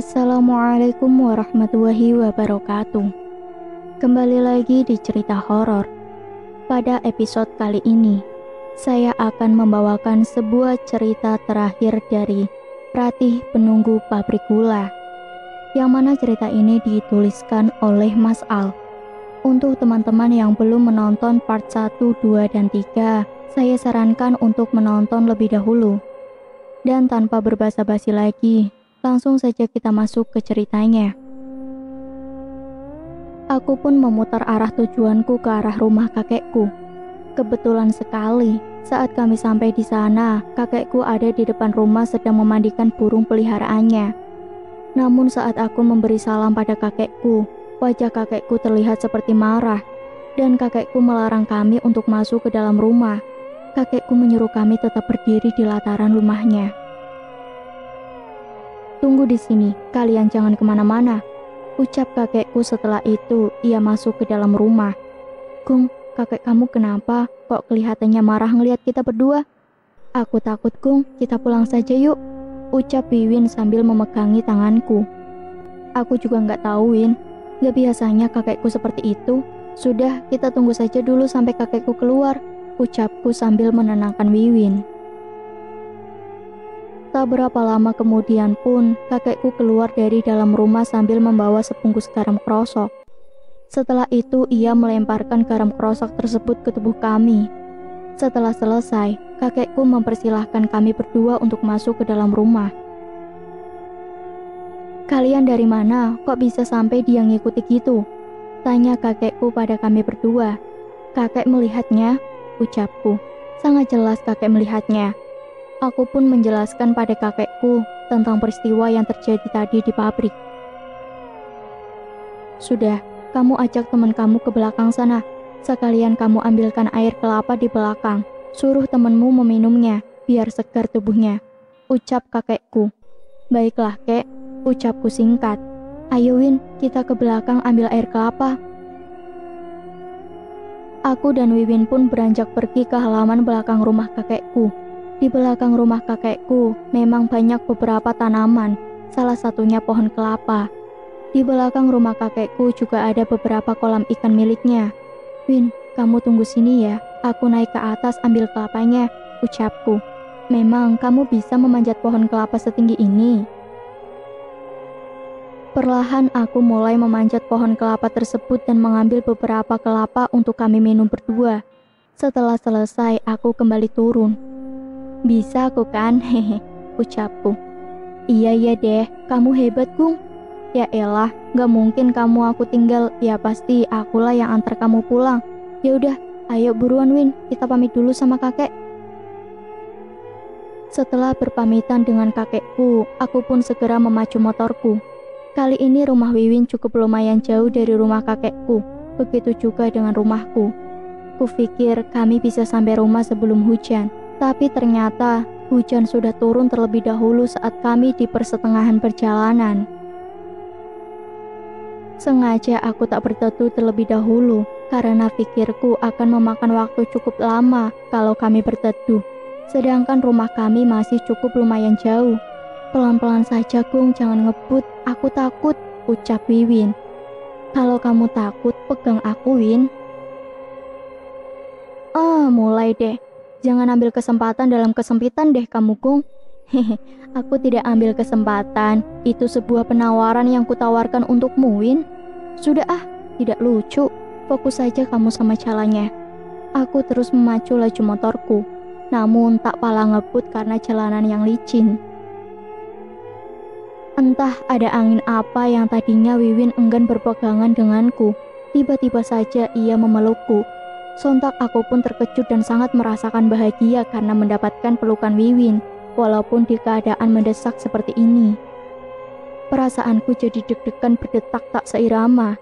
Assalamualaikum warahmatullahi wabarakatuh. Kembali lagi di cerita horor. Pada episode kali ini, saya akan membawakan sebuah cerita terakhir dari Ratih Penunggu Pabrik Gula, yang mana cerita ini dituliskan oleh Mas Al. Untuk teman-teman yang belum menonton part 1, 2, dan 3, saya sarankan untuk menonton lebih dahulu. Dan tanpa berbasa-basi lagi, langsung saja kita masuk ke ceritanya. Aku pun memutar arah tujuanku ke arah rumah kakekku. Kebetulan sekali, saat kami sampai di sana, kakekku ada di depan rumah sedang memandikan burung peliharaannya. Namun saat aku memberi salam pada kakekku, wajah kakekku terlihat seperti marah, dan kakekku melarang kami untuk masuk ke dalam rumah. Kakekku menyuruh kami tetap berdiri di lataran rumahnya. "Tunggu di sini, kalian jangan kemana-mana," ucap kakekku. Setelah itu, ia masuk ke dalam rumah. "Gung, kakek kamu kenapa? Kok kelihatannya marah ngelihat kita berdua?" "Aku takut, Gung, kita pulang saja yuk," ucap Wiwin sambil memegangi tanganku. "Aku juga nggak tahu, Win. Gak biasanya kakekku seperti itu. Sudah, kita tunggu saja dulu sampai kakekku keluar," ucapku sambil menenangkan Wiwin. Tak berapa lama kemudian pun, kakekku keluar dari dalam rumah sambil membawa sebungkus garam krosok. Setelah itu, ia melemparkan garam krosok tersebut ke tubuh kami. Setelah selesai, kakekku mempersilahkan kami berdua untuk masuk ke dalam rumah. "Kalian dari mana? Kok bisa sampai dia ngikuti gitu?" tanya kakekku pada kami berdua. "Kakek melihatnya," ucapku. "Sangat jelas kakek melihatnya." Aku pun menjelaskan pada kakekku tentang peristiwa yang terjadi tadi di pabrik. "Sudah, kamu ajak teman kamu ke belakang sana. Sekalian kamu ambilkan air kelapa di belakang. Suruh temanmu meminumnya, biar segar tubuhnya," ucap kakekku. "Baiklah, Kek," ucapku singkat. "Ayo Win, kita ke belakang ambil air kelapa." Aku dan Wiwin pun beranjak pergi ke halaman belakang rumah kakekku. Di belakang rumah kakekku memang banyak beberapa tanaman, salah satunya pohon kelapa. Di belakang rumah kakekku juga ada beberapa kolam ikan miliknya. "Win, kamu tunggu sini ya, aku naik ke atas ambil kelapanya," ucapku. "Memang kamu bisa memanjat pohon kelapa setinggi ini?" Perlahan aku mulai memanjat pohon kelapa tersebut dan mengambil beberapa kelapa untuk kami minum berdua. Setelah selesai, aku kembali turun. "Bisa aku kan?" hehe, ucapku. Iya deh, kamu hebat, Gung." "Ya elah, gak mungkin kamu aku tinggal, ya pasti akulah yang antar kamu pulang." "Ya udah, ayo buruan Win, kita pamit dulu sama kakek." Setelah berpamitan dengan kakekku, aku pun segera memacu motorku. Kali ini rumah Wiwin cukup lumayan jauh dari rumah kakekku, begitu juga dengan rumahku. Kupikir kami bisa sampai rumah sebelum hujan. Tapi ternyata hujan sudah turun terlebih dahulu saat kami di pertengahan perjalanan. Sengaja aku tak berteduh terlebih dahulu karena pikirku akan memakan waktu cukup lama kalau kami berteduh. Sedangkan rumah kami masih cukup lumayan jauh. "Pelan-pelan saja, Gung, jangan ngebut, aku takut," ucap Wiwin. "Kalau kamu takut, pegang aku, Win." Mulai deh. "Jangan ambil kesempatan dalam kesempitan deh kamu, Gung." "Hehe, aku tidak ambil kesempatan. Itu sebuah penawaran yang kutawarkan untukmu, Win." "Sudah tidak lucu. Fokus saja kamu sama jalannya." Aku terus memacu laju motorku, namun tak pala ngebut karena jalanan yang licin. Entah ada angin apa yang tadinya Wiwin enggan berpegangan denganku. Tiba-tiba saja ia memelukku. Sontak aku pun terkejut dan sangat merasakan bahagia karena mendapatkan pelukan Wiwin, walaupun di keadaan mendesak seperti ini. Perasaanku jadi deg-degan berdetak tak seirama.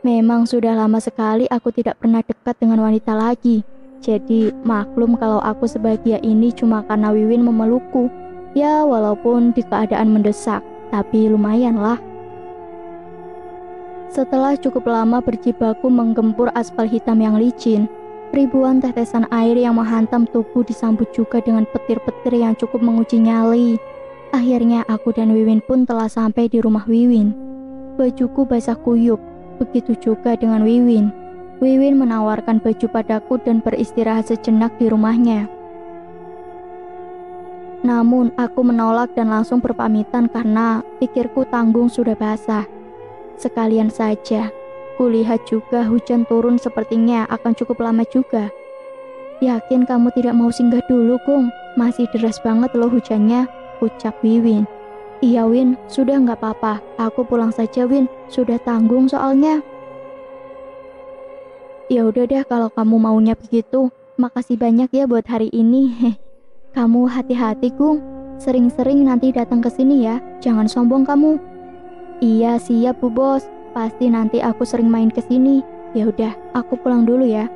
Memang sudah lama sekali aku tidak pernah dekat dengan wanita lagi. Jadi maklum kalau aku sebahagia ini cuma karena Wiwin memelukku. Ya walaupun di keadaan mendesak, tapi lumayanlah. Setelah cukup lama berjibaku menggempur aspal hitam yang licin, ribuan tetesan air yang menghantam tubuh disambut juga dengan petir-petir yang cukup menguji nyali. Akhirnya aku dan Wiwin pun telah sampai di rumah Wiwin. Bajuku basah kuyup, begitu juga dengan Wiwin. Wiwin menawarkan baju padaku dan beristirahat sejenak di rumahnya. Namun aku menolak dan langsung berpamitan karena pikirku tanggung sudah basah. Sekalian saja, kulihat juga hujan turun sepertinya akan cukup lama juga. Yakin kamu tidak mau singgah dulu, Gung? Masih deras banget loh hujannya, ucap Wiwin. Iya Win, sudah nggak apa-apa, aku pulang saja Win, sudah tanggung soalnya. Ya udah deh kalau kamu maunya begitu, makasih banyak ya buat hari ini. Kamu hati-hati Gung, sering-sering nanti datang ke sini ya, jangan sombong kamu. Iya siap Bu Bos, pasti nanti aku sering main ke sini. Ya udah, aku pulang dulu ya.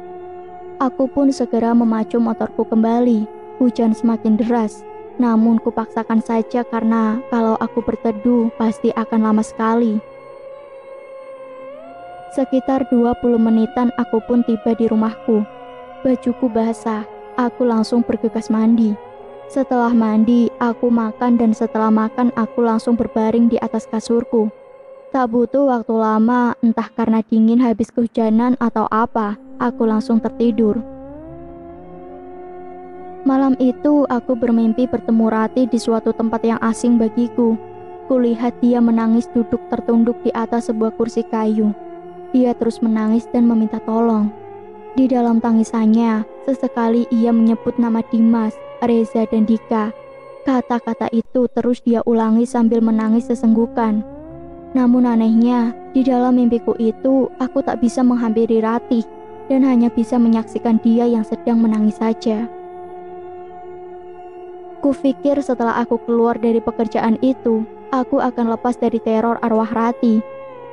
Aku pun segera memacu motorku kembali. Hujan semakin deras, namun kupaksakan saja karena kalau aku berteduh pasti akan lama sekali. Sekitar 20 menitan aku pun tiba di rumahku. Bajuku basah, aku langsung bergegas mandi. Setelah mandi, aku makan dan setelah makan aku langsung berbaring di atas kasurku. Tak butuh waktu lama, entah karena dingin habis kehujanan atau apa, aku langsung tertidur. Malam itu aku bermimpi bertemu Rati di suatu tempat yang asing bagiku. Kulihat dia menangis duduk tertunduk di atas sebuah kursi kayu. Dia terus menangis dan meminta tolong. Di dalam tangisannya, sesekali ia menyebut nama Dimas, Reza dan Dika. Kata-kata itu terus dia ulangi sambil menangis sesenggukan. Namun anehnya, di dalam mimpiku itu aku tak bisa menghampiri Rati dan hanya bisa menyaksikan dia yang sedang menangis saja. Kupikir setelah aku keluar dari pekerjaan itu, aku akan lepas dari teror arwah Rati.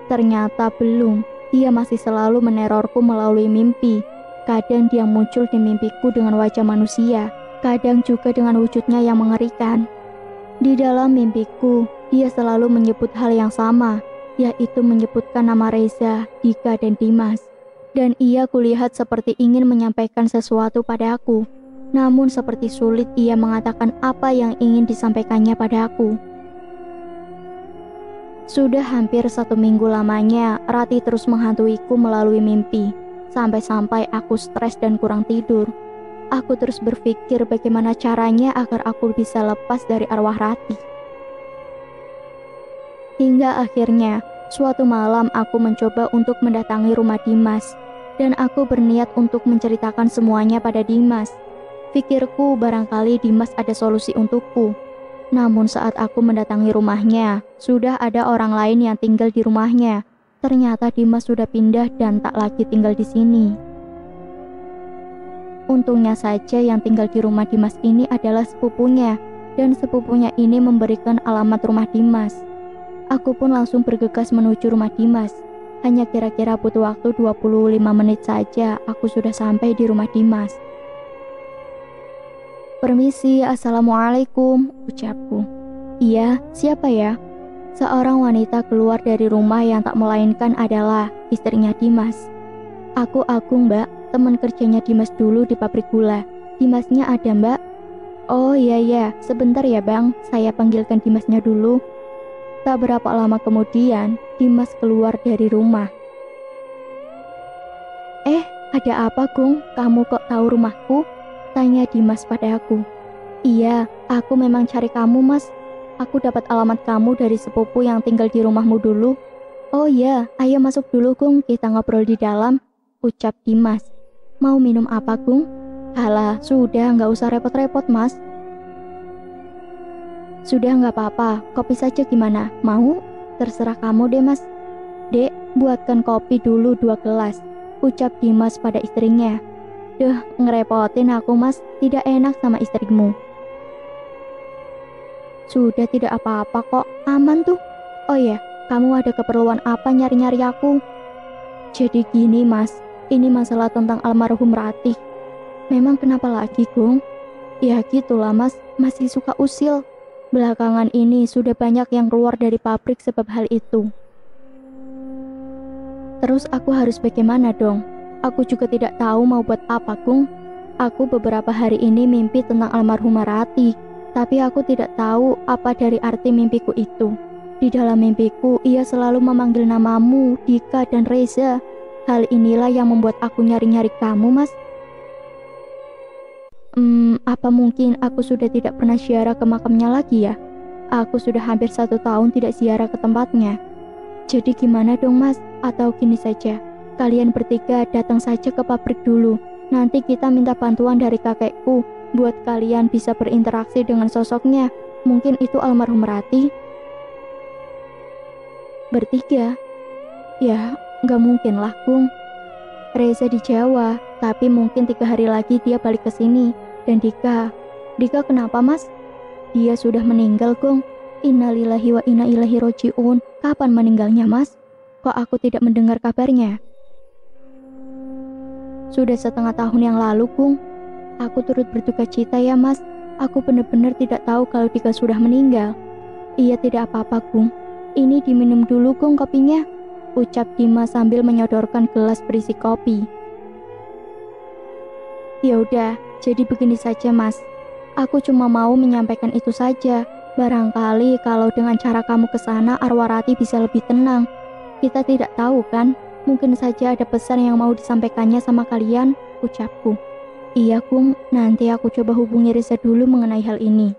Ternyata belum, dia masih selalu menerorku melalui mimpi. Kadang dia muncul di mimpiku dengan wajah manusia, kadang juga dengan wujudnya yang mengerikan. Di dalam mimpiku, dia selalu menyebut hal yang sama, yaitu menyebutkan nama Reza, Dika, dan Dimas. Dan ia kulihat seperti ingin menyampaikan sesuatu padaku. Namun seperti sulit ia mengatakan apa yang ingin disampaikannya padaku. Sudah hampir 1 minggu lamanya, Rati terus menghantuiku melalui mimpi. Sampai-sampai aku stres dan kurang tidur. Aku terus berpikir bagaimana caranya agar aku bisa lepas dari arwah Rati. Hingga akhirnya, suatu malam aku mencoba untuk mendatangi rumah Dimas. Dan aku berniat untuk menceritakan semuanya pada Dimas. Pikirku barangkali Dimas ada solusi untukku. Namun saat aku mendatangi rumahnya, sudah ada orang lain yang tinggal di rumahnya. Ternyata Dimas sudah pindah dan tak lagi tinggal di sini. Untungnya saja yang tinggal di rumah Dimas ini adalah sepupunya, dan sepupunya ini memberikan alamat rumah Dimas. Aku pun langsung bergegas menuju rumah Dimas. Hanya kira-kira butuh waktu 25 menit saja aku sudah sampai di rumah Dimas. Permisi, assalamualaikum, ucapku. Iya, siapa ya? Seorang wanita keluar dari rumah yang tak melainkan adalah istrinya Dimas. Aku Agung, Mbak, teman kerjanya Dimas dulu di pabrik gula. Dimasnya ada, Mbak? Oh iya, sebentar ya Bang, saya panggilkan Dimasnya dulu. Tak berapa lama kemudian, Dimas keluar dari rumah. Ada apa Gung? Kamu kok tahu rumahku? Tanya Dimas padaku. Iya, aku memang cari kamu Mas. Aku dapat alamat kamu dari sepupu yang tinggal di rumahmu dulu. Oh iya, ayo masuk dulu Gung, kita ngobrol di dalam, ucap Dimas. Mau minum apa Gung? Alah, sudah nggak usah repot-repot Mas. Sudah nggak apa-apa, kopi saja gimana? Mau? Terserah kamu deh Mas. Dek, buatkan kopi dulu 2 gelas, ucap Dimas pada istrinya. Duh, ngerepotin aku Mas, tidak enak sama istrimu. Sudah tidak apa-apa kok, aman tuh. Oh ya, kamu ada keperluan apa nyari-nyari aku? Jadi gini Mas, ini masalah tentang almarhum Ratih. Memang kenapa lagi Gung? Ya gitulah Mas, masih suka usil. Belakangan ini sudah banyak yang keluar dari pabrik sebab hal itu. Terus aku harus bagaimana dong? Aku juga tidak tahu mau buat apa Gung. Aku beberapa hari ini mimpi tentang almarhumah Rati, Tapi aku tidak tahu apa dari arti mimpiku itu. Di dalam mimpiku, ia selalu memanggil namamu, Dika dan Reza. Hal inilah yang membuat aku nyari-nyari kamu, Mas. Apa mungkin aku sudah tidak pernah ziarah ke makamnya lagi ya? Aku sudah hampir 1 tahun tidak ziarah ke tempatnya. Jadi gimana dong, Mas? Atau gini saja, kalian bertiga datang saja ke pabrik dulu. Nanti kita minta bantuan dari kakekku buat kalian bisa berinteraksi dengan sosoknya. Mungkin itu almarhum Rati. Bertiga? Ya, nggak mungkin lah, Kung. Reza di Jawa, tapi mungkin 3 hari lagi dia balik ke sini. Dan Dika kenapa, Mas? Dia sudah meninggal, Kung. Innalillahi wa inna ilaihi roji'un. Kapan meninggalnya, Mas? Kok aku tidak mendengar kabarnya? Sudah 1/2 tahun yang lalu, Kung. Aku turut berduka cita ya, Mas. Aku benar-benar tidak tahu kalau Dika sudah meninggal. Iya, tidak apa-apa, Kung. Ini diminum dulu, Kung, kopinya, ucap Dimas sambil menyodorkan gelas berisi kopi. Ya udah, jadi begini saja, Mas. Aku cuma mau menyampaikan itu saja. Barangkali kalau dengan cara kamu ke sana, arwah Rati bisa lebih tenang. Kita tidak tahu kan? Mungkin saja ada pesan yang mau disampaikannya sama kalian, ucapku. Iya, Kung, nanti aku coba hubungi Reza dulu mengenai hal ini.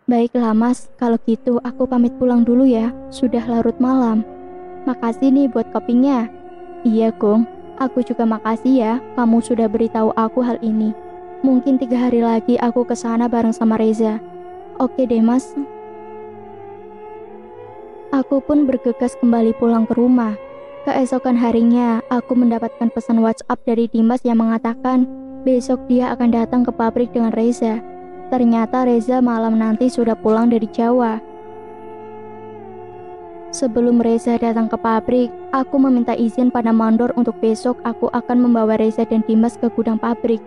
Baiklah, Mas, kalau gitu aku pamit pulang dulu ya, sudah larut malam. Makasih nih buat kopinya. Iya, Kung, aku juga makasih ya, kamu sudah beritahu aku hal ini. Mungkin 3 hari lagi aku ke sana bareng sama Reza. Oke deh, Mas. Aku pun bergegas kembali pulang ke rumah. Keesokan harinya, aku mendapatkan pesan WhatsApp dari Dimas yang mengatakan besok dia akan datang ke pabrik dengan Reza. Ternyata Reza malam nanti sudah pulang dari Jawa. Sebelum Reza datang ke pabrik, aku meminta izin pada mandor untuk besok aku akan membawa Reza dan Dimas ke gudang pabrik.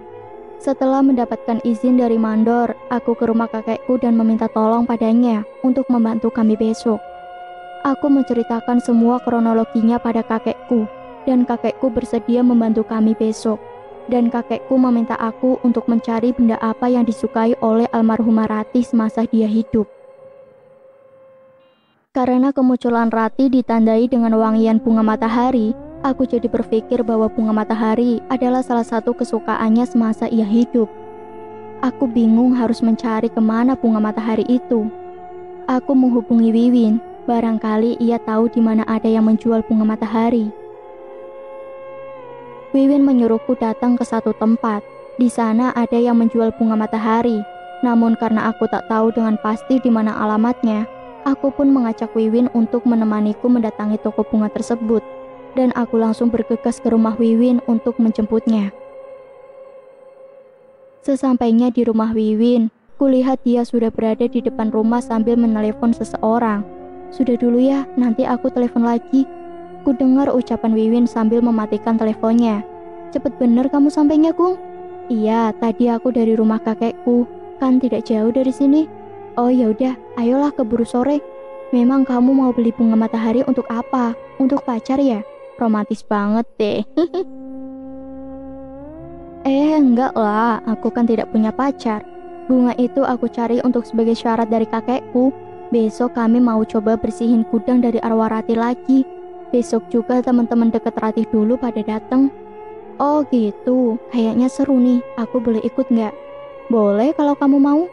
Setelah mendapatkan izin dari mandor, aku ke rumah kakekku dan meminta tolong padanya untuk membantu kami besok. Aku menceritakan semua kronologinya pada kakekku, dan kakekku bersedia membantu kami besok. Dan kakekku meminta aku untuk mencari benda apa yang disukai oleh almarhumah Rati semasa dia hidup. Karena kemunculan Rati ditandai dengan wangian bunga matahari, aku jadi berpikir bahwa bunga matahari adalah salah satu kesukaannya semasa ia hidup. Aku bingung harus mencari kemana bunga matahari itu. Aku menghubungi Wiwin. Barangkali ia tahu di mana ada yang menjual bunga matahari. Wiwin menyuruhku datang ke satu tempat. Di sana ada yang menjual bunga matahari. Namun karena aku tak tahu dengan pasti di mana alamatnya, aku pun mengajak Wiwin untuk menemaniku mendatangi toko bunga tersebut. Dan aku langsung bergegas ke rumah Wiwin untuk menjemputnya. Sesampainya di rumah Wiwin, kulihat dia sudah berada di depan rumah sambil menelepon seseorang. Sudah dulu ya, nanti aku telepon lagi. Ku dengar ucapan Wiwin sambil mematikan teleponnya. Cepet bener kamu sampainya, Kung? Iya, tadi aku dari rumah kakekku, kan tidak jauh dari sini. Oh ya udah, ayolah keburu sore. Memang kamu mau beli bunga matahari untuk apa? Untuk pacar ya? Romantis banget deh. Enggak lah, aku kan tidak punya pacar. Bunga itu aku cari untuk sebagai syarat dari kakekku. Besok kami mau coba bersihin gudang dari arwah Rati lagi. Besok juga teman-teman dekat Rati dulu pada datang. Oh gitu, kayaknya seru nih. Aku boleh ikut nggak? Boleh kalau kamu mau.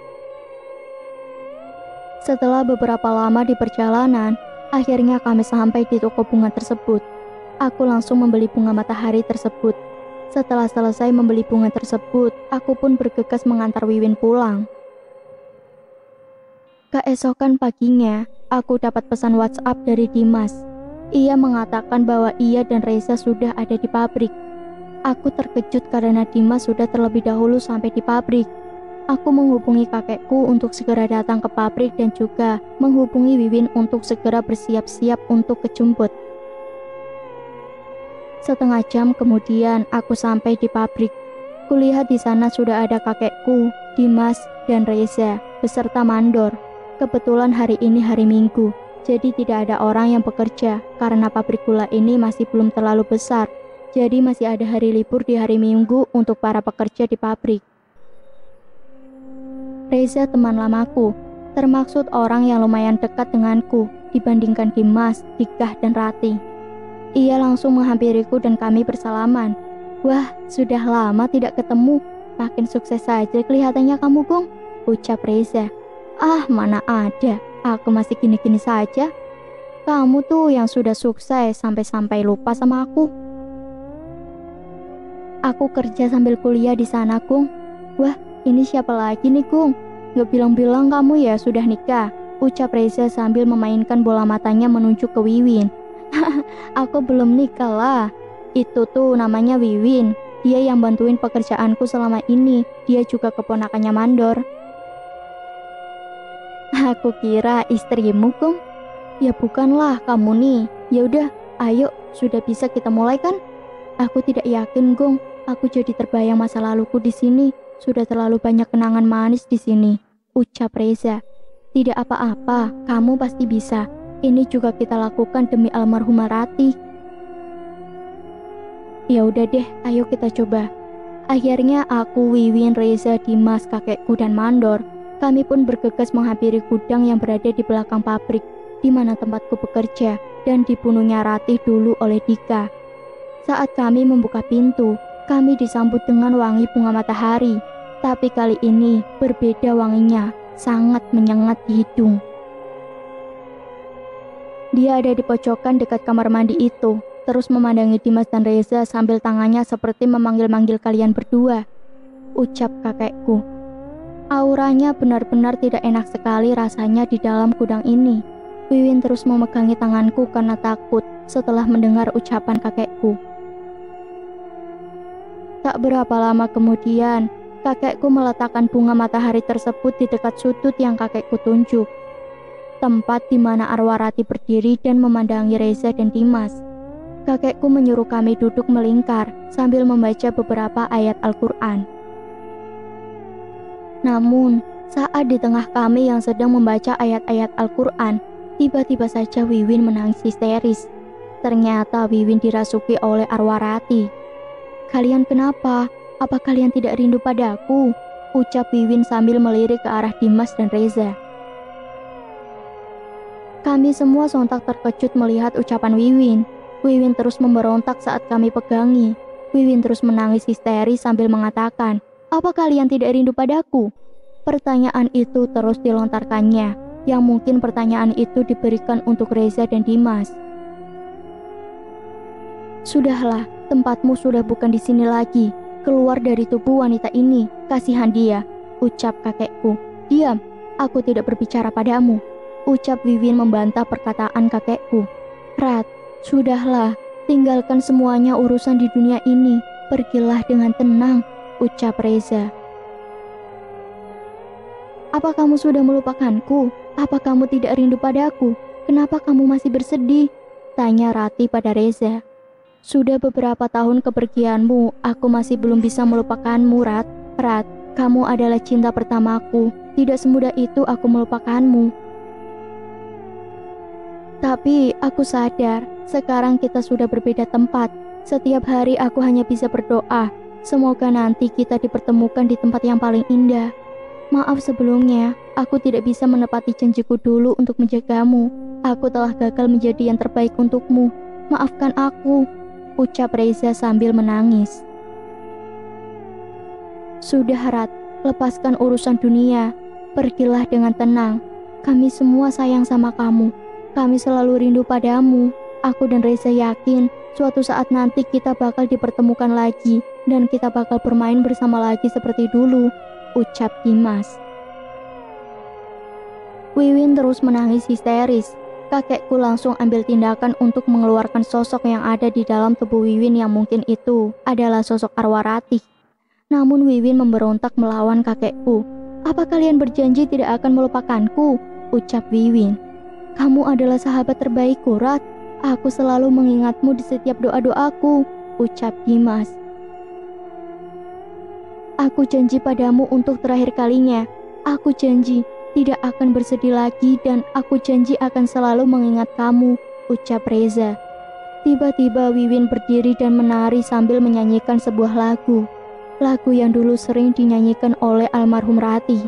Setelah beberapa lama di perjalanan, akhirnya kami sampai di toko bunga tersebut. Aku langsung membeli bunga matahari tersebut. Setelah selesai membeli bunga tersebut, aku pun bergegas mengantar Wiwin pulang. Keesokan paginya, aku dapat pesan WhatsApp dari Dimas. Ia mengatakan bahwa ia dan Reza sudah ada di pabrik. Aku terkejut karena Dimas sudah terlebih dahulu sampai di pabrik. Aku menghubungi kakekku untuk segera datang ke pabrik dan juga menghubungi Wiwin untuk segera bersiap-siap untuk kejemput. Setengah jam kemudian aku sampai di pabrik. Kulihat di sana sudah ada kakekku, Dimas, dan Reza beserta mandor. Kebetulan hari ini hari Minggu, jadi tidak ada orang yang bekerja karena pabrik gula ini masih belum terlalu besar. Jadi masih ada hari libur di hari Minggu untuk para pekerja di pabrik. Reza teman lamaku, termaksud orang yang lumayan dekat denganku dibandingkan Dimas, Dikah, dan Rati. Ia langsung menghampiriku dan kami bersalaman. "Wah, sudah lama tidak ketemu. Makin sukses saja kelihatannya kamu, Gong," ucap Reza. "Ah, mana ada. Aku masih gini-gini saja. Kamu tuh yang sudah sukses sampai-sampai lupa sama aku." "Aku kerja sambil kuliah di sana, Gong." "Wah, ini siapa lagi nih, Gong? Gak bilang-bilang kamu ya sudah nikah," ucap Reza sambil memainkan bola matanya menunjuk ke Wiwin. "Aku belum nikah lah. Itu tuh namanya Wiwin. Dia yang bantuin pekerjaanku selama ini. Dia juga keponakannya Mandor." "Aku kira istrimu, Gong." "Ya bukanlah kamu nih. Ya udah, ayo, sudah bisa kita mulai kan?" "Aku tidak yakin, Gong. Aku jadi terbayang masa laluku di sini. Sudah terlalu banyak kenangan manis di sini," ucap Reza. "Tidak apa-apa, kamu pasti bisa. Ini juga kita lakukan demi almarhumah Rati." "Ya udah deh, ayo kita coba." Akhirnya aku, Wiwin, Reza, Dimas, kakekku, dan Mandor, kami pun bergegas menghampiri gudang yang berada di belakang pabrik, di mana tempatku bekerja dan dibunuhnya Rati dulu oleh Dika. Saat kami membuka pintu, kami disambut dengan wangi bunga matahari, tapi kali ini berbeda wanginya, sangat menyengat di hidung. Dia ada di pojokan dekat kamar mandi itu, terus memandangi Dimas dan Reza sambil tangannya seperti memanggil-manggil kalian berdua, ucap kakekku. Auranya benar-benar tidak enak sekali rasanya di dalam gudang ini. Wiwin terus memegangi tanganku karena takut setelah mendengar ucapan kakekku. Tak berapa lama kemudian, kakekku meletakkan bunga matahari tersebut di dekat sudut yang kakekku tunjuk. Tempat di mana arwah Rati berdiri dan memandangi Reza dan Dimas. Kakekku menyuruh kami duduk melingkar sambil membaca beberapa ayat Al-Quran. Namun, saat di tengah kami yang sedang membaca ayat-ayat Al-Quran, tiba-tiba saja Wiwin menangis histeris. Ternyata Wiwin dirasuki oleh arwah Rati. "Kalian kenapa? Apa kalian tidak rindu padaku?" ucap Wiwin sambil melirik ke arah Dimas dan Reza. Kami semua sontak terkejut melihat ucapan Wiwin. Wiwin terus memberontak saat kami pegangi. Wiwin terus menangis histeris sambil mengatakan, "Apa kalian tidak rindu padaku?" Pertanyaan itu terus dilontarkannya, yang mungkin pertanyaan itu diberikan untuk Reza dan Dimas. "Sudahlah, tempatmu sudah bukan di sini lagi. Keluar dari tubuh wanita ini, kasihan dia," ucap kakekku. "Diam, aku tidak berbicara padamu," ucap Wiwin membantah perkataan kakekku. "Rat, sudahlah, tinggalkan semuanya urusan di dunia ini. Pergilah dengan tenang," ucap Reza. "Apa kamu sudah melupakanku? Apa kamu tidak rindu padaku? Kenapa kamu masih bersedih?" tanya Rati pada Reza. "Sudah beberapa tahun kepergianmu, aku masih belum bisa melupakanmu, Rat. Rat, kamu adalah cinta pertamaku. Tidak semudah itu aku melupakanmu. Tapi aku sadar, sekarang kita sudah berbeda tempat. Setiap hari aku hanya bisa berdoa. Semoga nanti kita dipertemukan di tempat yang paling indah. Maaf sebelumnya, aku tidak bisa menepati janjiku dulu untuk menjagamu. Aku telah gagal menjadi yang terbaik untukmu. Maafkan aku," ucap Reza sambil menangis. "Sudah, Rat, lepaskan urusan dunia. Pergilah dengan tenang. Kami semua sayang sama kamu. Kami selalu rindu padamu. Aku dan Reza yakin suatu saat nanti kita bakal dipertemukan lagi dan kita bakal bermain bersama lagi seperti dulu," ucap Dimas. Wiwin terus menangis histeris. Kakekku langsung ambil tindakan untuk mengeluarkan sosok yang ada di dalam tubuh Wiwin yang mungkin itu adalah sosok arwah Rati. Namun Wiwin memberontak melawan kakekku. "Apa kalian berjanji tidak akan melupakanku?" ucap Wiwin. "Kamu adalah sahabat terbaikku, Rat. Aku selalu mengingatmu di setiap doa-doaku," ucap Dimas. "Aku janji padamu untuk terakhir kalinya. Aku janji tidak akan bersedih lagi dan aku janji akan selalu mengingat kamu," ucap Reza. Tiba-tiba Wiwin berdiri dan menari sambil menyanyikan sebuah lagu. Lagu yang dulu sering dinyanyikan oleh almarhum Rati.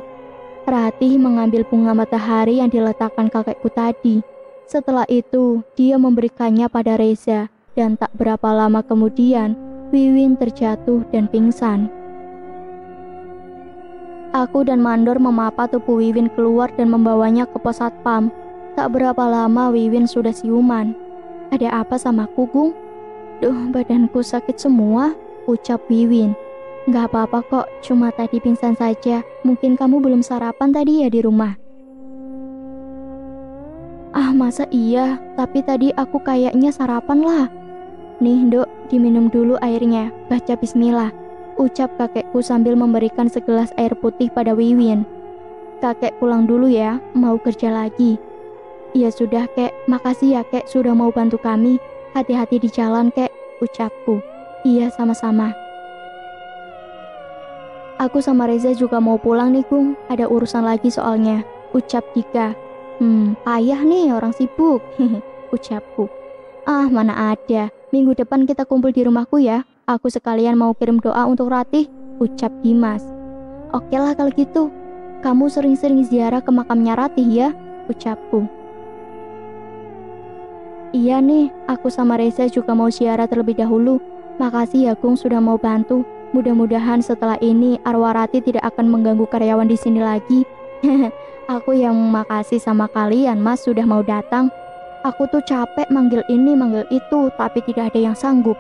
Ratih mengambil bunga matahari yang diletakkan kakekku tadi. Setelah itu, dia memberikannya pada Reza, dan tak berapa lama kemudian, Wiwin terjatuh dan pingsan. Aku dan Mandor memapa tubuh Wiwin keluar dan membawanya ke pos satpam. Tak berapa lama Wiwin sudah siuman. "Ada apa sama aku, Gung?" "Duh, badanku sakit semua," ucap Wiwin. "Gak apa-apa kok, cuma tadi pingsan saja. Mungkin kamu belum sarapan tadi ya di rumah." "Ah, masa iya? Tapi tadi aku kayaknya sarapan lah." "Nih, Dok, diminum dulu airnya. Baca bismillah," ucap kakekku sambil memberikan segelas air putih pada Wiwin. "Kakek pulang dulu ya, mau kerja lagi." "Ya sudah, Kek. Makasih ya, Kek, sudah mau bantu kami. Hati-hati di jalan, Kek," ucapku. "Iya, sama-sama." "Aku sama Reza juga mau pulang nih, Gung. Ada urusan lagi soalnya," ucap Dika. Payah nih orang sibuk," ucapku. "Ah, mana ada. Minggu depan kita kumpul di rumahku ya. Aku sekalian mau kirim doa untuk Ratih," ucap Dimas. "Oke lah kalau gitu. Kamu sering-sering ziarah ke makamnya Ratih ya," ucapku. "Iya nih, aku sama Reza juga mau ziarah terlebih dahulu. Makasih ya Gung sudah mau bantu. Mudah-mudahan setelah ini arwah Ratih tidak akan mengganggu karyawan di sini lagi." "Aku yang makasih sama kalian, Mas, sudah mau datang. Aku tuh capek manggil ini manggil itu, tapi tidak ada yang sanggup.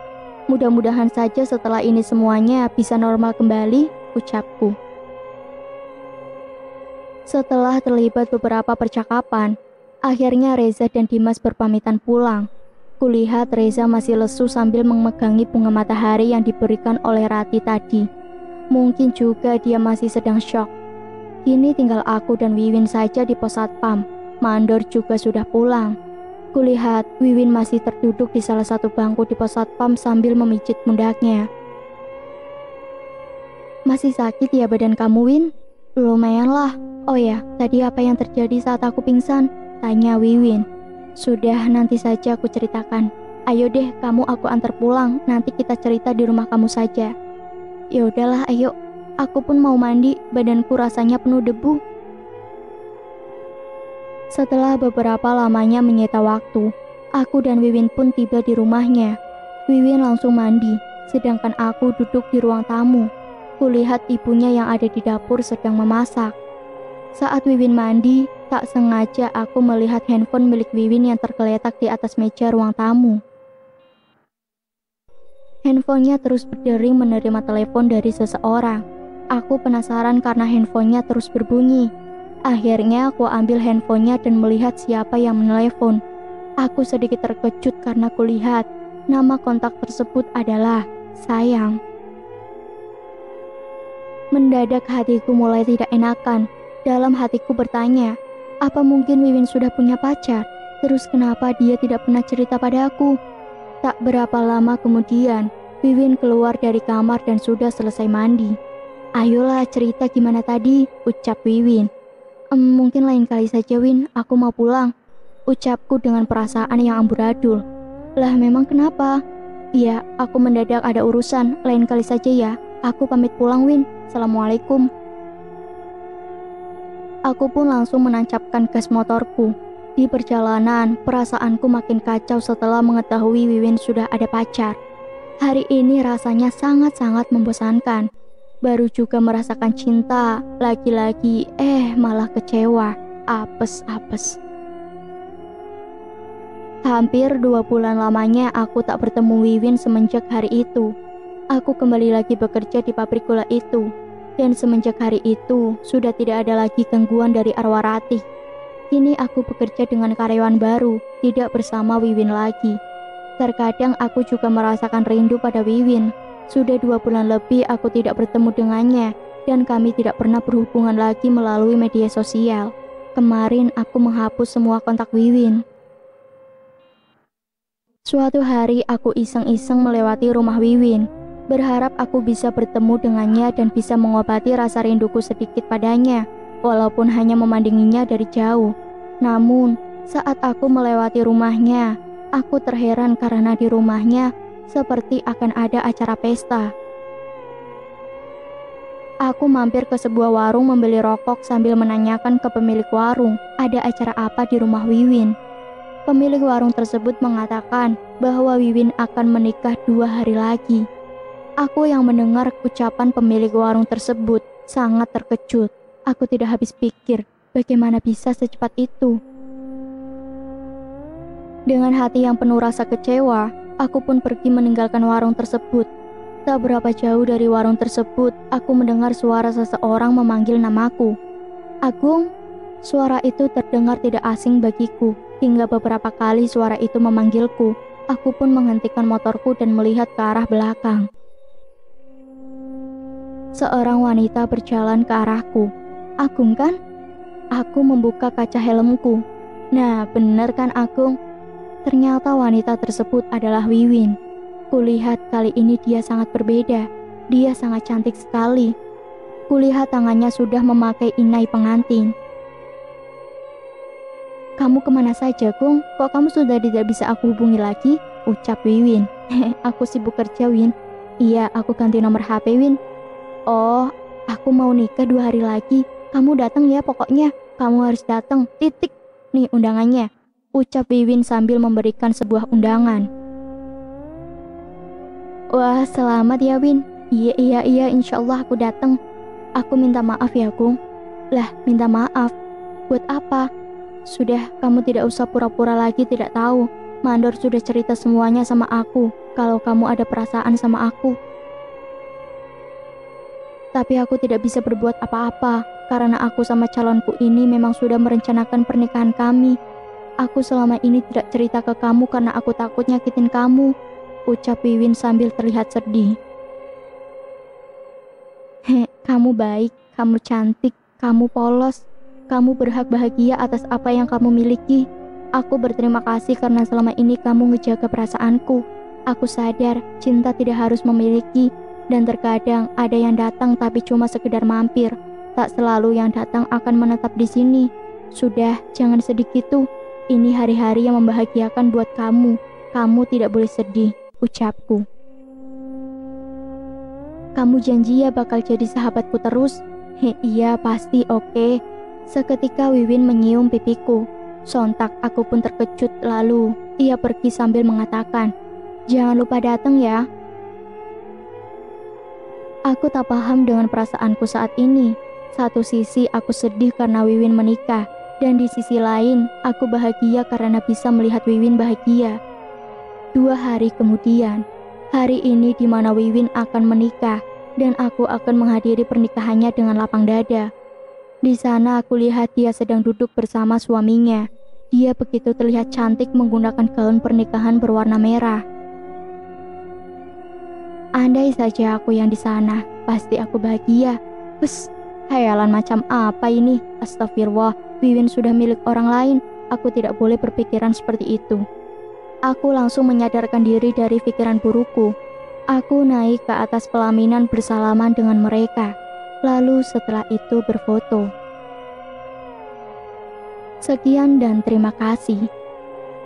Mudah-mudahan saja setelah ini semuanya bisa normal kembali," ucapku. Setelah terlibat beberapa percakapan, akhirnya Reza dan Dimas berpamitan pulang. Kulihat Reza masih lesu sambil memegangi bunga matahari yang diberikan oleh Ratih tadi. Mungkin juga dia masih sedang syok. Kini tinggal aku dan Wiwin saja di pos satpam. Mandor juga sudah pulang. Kulihat Wiwin masih terduduk di salah satu bangku di pos satpam sambil memijit pundaknya. "Masih sakit ya badan kamu, Win?" "Lumayan lah." "Oh ya, tadi apa yang terjadi saat aku pingsan?" tanya Wiwin. "Sudah, nanti saja aku ceritakan. Ayo deh, kamu aku antar pulang. Nanti kita cerita di rumah kamu saja." "Ya udahlah, ayo. Aku pun mau mandi, badanku rasanya penuh debu." Setelah beberapa lamanya menyita waktu, aku dan Wiwin pun tiba di rumahnya. Wiwin langsung mandi, sedangkan aku duduk di ruang tamu. Kulihat ibunya yang ada di dapur sedang memasak. Saat Wiwin mandi, tak sengaja aku melihat handphone milik Wiwin yang tergeletak di atas meja ruang tamu. Handphonenya terus berdering menerima telepon dari seseorang. Aku penasaran karena handphonenya terus berbunyi. Akhirnya aku ambil handphonenya dan melihat siapa yang menelepon. Aku sedikit terkejut karena kulihat nama kontak tersebut adalah Sayang. Mendadak hatiku mulai tidak enakan. Dalam hatiku bertanya, apa mungkin Wiwin sudah punya pacar? Terus kenapa dia tidak pernah cerita pada aku? Tak berapa lama kemudian, Wiwin keluar dari kamar dan sudah selesai mandi. "Ayolah cerita gimana tadi," ucap Wiwin. Mungkin lain kali saja, Win. Aku mau pulang," ucapku dengan perasaan yang amburadul. "Lah memang kenapa?" "Iya, aku mendadak ada urusan. Lain kali saja ya. Aku pamit pulang, Win. Assalamualaikum." Aku pun langsung menancapkan gas motorku. Di perjalanan, perasaanku makin kacau setelah mengetahui Wiwin sudah ada pacar. Hari ini rasanya sangat-sangat membosankan. Baru juga merasakan cinta, lagi-lagi malah kecewa. Apes. Hampir 2 bulan lamanya aku tak bertemu Wiwin semenjak hari itu. Aku kembali lagi bekerja di pabrik gula itu. Dan semenjak hari itu, sudah tidak ada lagi gangguan dari arwah Ratih. Kini aku bekerja dengan karyawan baru, tidak bersama Wiwin lagi. Terkadang aku juga merasakan rindu pada Wiwin. Sudah 2 bulan lebih aku tidak bertemu dengannya, dan kami tidak pernah berhubungan lagi melalui media sosial. Kemarin aku menghapus semua kontak Wiwin. Suatu hari aku iseng-iseng melewati rumah Wiwin, berharap aku bisa bertemu dengannya dan bisa mengobati rasa rinduku sedikit padanya, walaupun hanya memandinginya dari jauh. Namun, saat aku melewati rumahnya, aku terheran karena di rumahnya seperti akan ada acara pesta. Aku mampir ke sebuah warung membeli rokok sambil menanyakan ke pemilik warung ada acara apa di rumah Wiwin. Pemilik warung tersebut mengatakan bahwa Wiwin akan menikah 2 hari lagi. Aku yang mendengar ucapan pemilik warung tersebut sangat terkejut. Aku tidak habis pikir bagaimana bisa secepat itu. Dengan hati yang penuh rasa kecewa, aku pun pergi meninggalkan warung tersebut. Tak berapa jauh dari warung tersebut, aku mendengar suara seseorang memanggil namaku. Agung, suara itu terdengar tidak asing bagiku. Hingga beberapa kali suara itu memanggilku, aku pun menghentikan motorku dan melihat ke arah belakang. Seorang wanita berjalan ke arahku. Agung kan? Aku membuka kaca helmku. Nah, benar kan Agung? Ternyata wanita tersebut adalah Wiwin. Kulihat kali ini dia sangat berbeda. Dia sangat cantik sekali. Kulihat tangannya sudah memakai inai pengantin. Kamu kemana saja, Gung? Kok kamu sudah tidak bisa aku hubungi lagi? Ucap Wiwin. Aku sibuk kerja, Win. Iya, aku ganti nomor HP, Win. Oh, aku mau nikah 2 hari lagi. Kamu datang ya pokoknya. Kamu harus datang. Titik. Nih undangannya. Ucap Wiwin sambil memberikan sebuah undangan. Wah, selamat ya, Win. Iya, insya Allah aku datang. Aku minta maaf ya, Gung. Lah, minta maaf? Buat apa? Sudah, kamu tidak usah pura-pura lagi tidak tahu. Mandor sudah cerita semuanya sama aku, kalau kamu ada perasaan sama aku. Tapi aku tidak bisa berbuat apa-apa, karena aku sama calonku ini memang sudah merencanakan pernikahan kami. Aku selama ini tidak cerita ke kamu karena aku takut nyakitin kamu. Ucap Wiwin sambil terlihat sedih. Kamu baik, kamu cantik, kamu polos. Kamu berhak bahagia atas apa yang kamu miliki. Aku berterima kasih karena selama ini kamu ngejaga perasaanku. Aku sadar cinta tidak harus memiliki, dan terkadang ada yang datang tapi cuma sekedar mampir. Tak selalu yang datang akan menetap di sini. Sudah, jangan sedih gitu. Ini hari-hari yang membahagiakan buat kamu. Kamu tidak boleh sedih, ucapku. Kamu janji ya bakal jadi sahabatku terus? Iya, pasti, oke. Seketika Wiwin menyium pipiku. Sontak aku pun terkejut, lalu ia pergi sambil mengatakan, jangan lupa datang ya. Aku tak paham dengan perasaanku saat ini. Satu sisi aku sedih karena Wiwin menikah, dan di sisi lain aku bahagia karena bisa melihat Wiwin bahagia. 2 hari kemudian, hari ini di mana Wiwin akan menikah, dan aku akan menghadiri pernikahannya dengan lapang dada. Di sana aku lihat dia sedang duduk bersama suaminya. Dia begitu terlihat cantik menggunakan gaun pernikahan berwarna merah. Andai saja aku yang di sana, pasti aku bahagia. Khayalan macam apa ini? Astagfirullah, Wiwin sudah milik orang lain. Aku tidak boleh berpikiran seperti itu. Aku langsung menyadarkan diri dari pikiran burukku. Aku naik ke atas pelaminan bersalaman dengan mereka. Lalu setelah itu berfoto. Sekian dan terima kasih.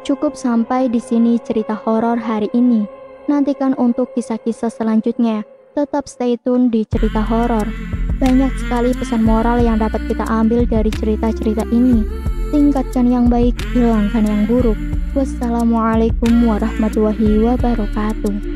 Cukup sampai di sini cerita horor hari ini. Nantikan untuk kisah-kisah selanjutnya. Tetap stay tune di cerita horor. Banyak sekali pesan moral yang dapat kita ambil dari cerita-cerita ini. Tingkatkan yang baik, hilangkan yang buruk. Wassalamualaikum warahmatullahi wabarakatuh.